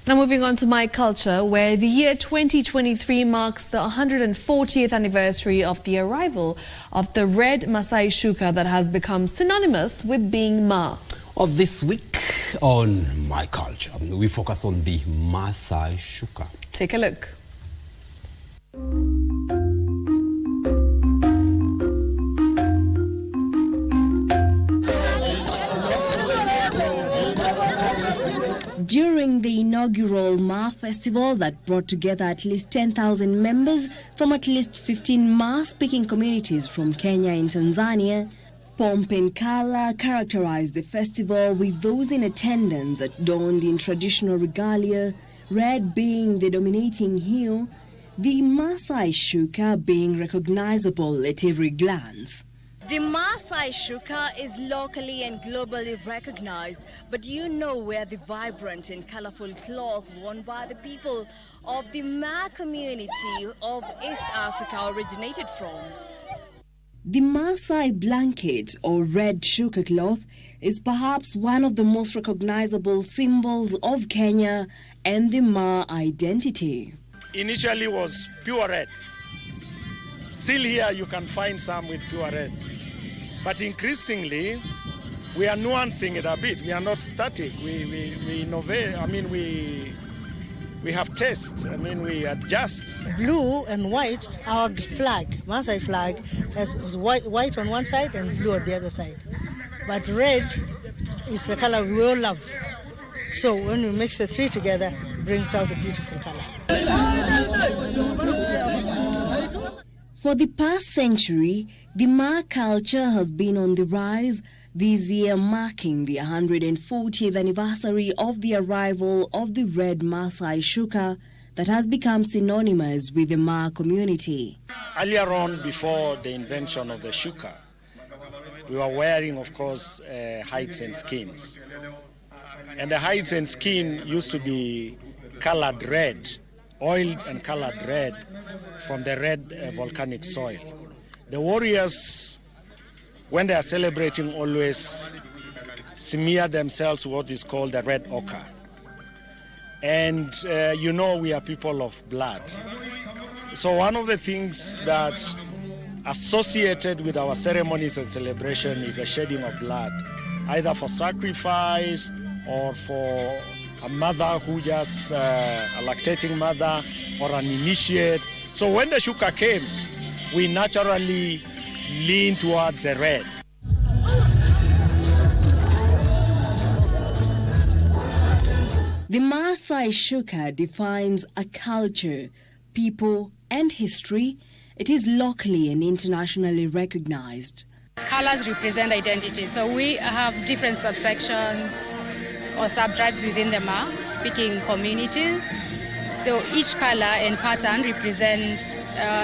Now moving on to My Culture, where the year 2023 marks the 140th anniversary of the arrival of the red Maasai Shuka that has become synonymous with being Ma. Of this week on My Culture, we focus on the Maasai Shuka. Take a look. During the inaugural Ma festival that brought together at least 10,000 members from at least 15 Ma-speaking communities from Kenya and Tanzania, pomp and color characterized the festival, with those in attendance adorned in traditional regalia, red being the dominating hue, the Maasai Shuka being recognizable at every glance. The Maasai Shuka is locally and globally recognized, but do you know where the vibrant and colorful cloth worn by the people of the Ma community of East Africa originated from? The Maasai blanket or red Shuka cloth is perhaps one of the most recognizable symbols of Kenya and the Ma identity. Initially was pure red. Still here you can find some with pure red. But increasingly, we are nuancing it a bit. We are not static. We innovate. I mean, we have tastes. I mean, we adjust. Blue and white, our flag, Maasai flag, has white on one side and blue on the other side. But red is the color we all love. So when we mix the three together, it brings out a beautiful color. For the past century, the Ma culture has been on the rise, this year marking the 140th anniversary of the arrival of the red Maasai Shuka that has become synonymous with the Ma community. Earlier on, before the invention of the Shuka, we were wearing, of course, hides and skins. And the hides and skin used to be colored red, oiled and colored red from the red volcanic soil. The warriors, when they are celebrating, always smear themselves with what is called the red ochre. And you know we are people of blood. So one of the things that associated with our ceremonies and celebration is a shedding of blood, either for sacrifice or for a mother who just, a lactating mother or an initiate. So when the Shuka came, we naturally leaned towards the red. The Maasai Shuka defines a culture, people and history. It is locally and internationally recognized. Colors represent identity, so we have different subsections or sub-tribes within the Ma-speaking community. So each color and pattern represent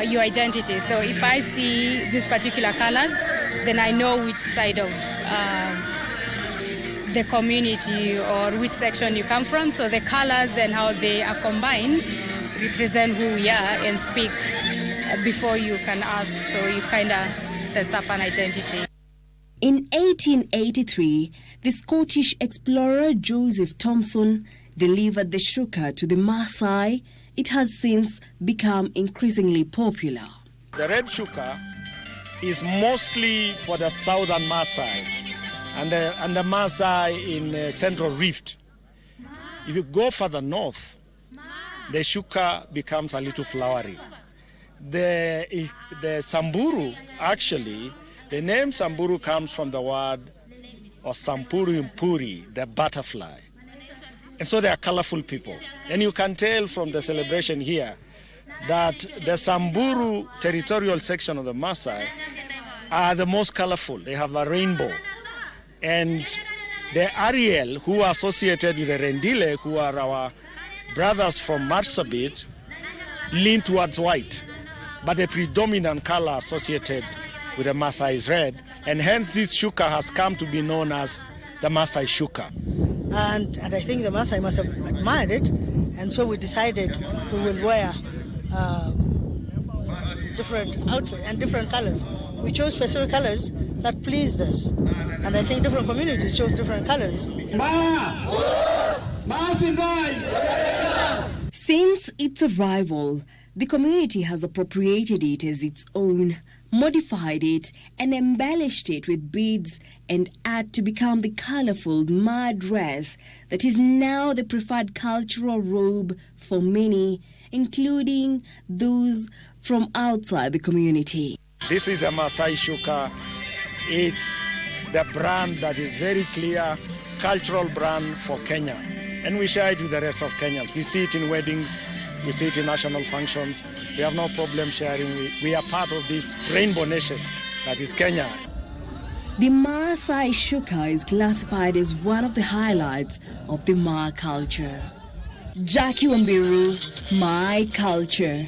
your identity. So if I see these particular colors, then I know which side of the community or which section you come from. So the colors and how they are combined represent who we are and speak before you can ask. So you kind of sets up an identity. In 1883, the Scottish explorer Joseph Thomson delivered the Shuka to the Maasai. It has since become increasingly popular. The red Shuka is mostly for the southern Maasai and the Maasai in Central Rift. If you go further north, the Shuka becomes a little flowery. The Samburu, actually, the name Samburu comes from the word or Sampuru Impuri, the butterfly. And so they are colorful people. And you can tell from the celebration here that the Samburu territorial section of the Maasai are the most colorful. They have a rainbow. And the Ariel, who are associated with the Rendile, who are our brothers from Marsabit, lean towards white. But the predominant color associated with the Maasai is red, and hence this Shuka has come to be known as the Maasai Shuka. And I think the Maasai must have admired it, and so we decided we will wear different outfits and different colors. We chose specific colors that pleased us, and I think different communities chose different colors. Since its arrival, the community has appropriated it as its own, modified it and embellished it with beads and art to become the colorful Ma dress that is now the preferred cultural robe for many, including those from outside the community. This is a Maasai Shuka. It's the brand that is very clear, cultural brand for Kenya. And we share it with the rest of Kenyans. We see it in weddings, we see it in national functions. We have no problem sharing. We are part of this rainbow nation that is Kenya. The Maasai Shuka is classified as one of the highlights of the Ma culture. Jackie Wambiru, My Culture.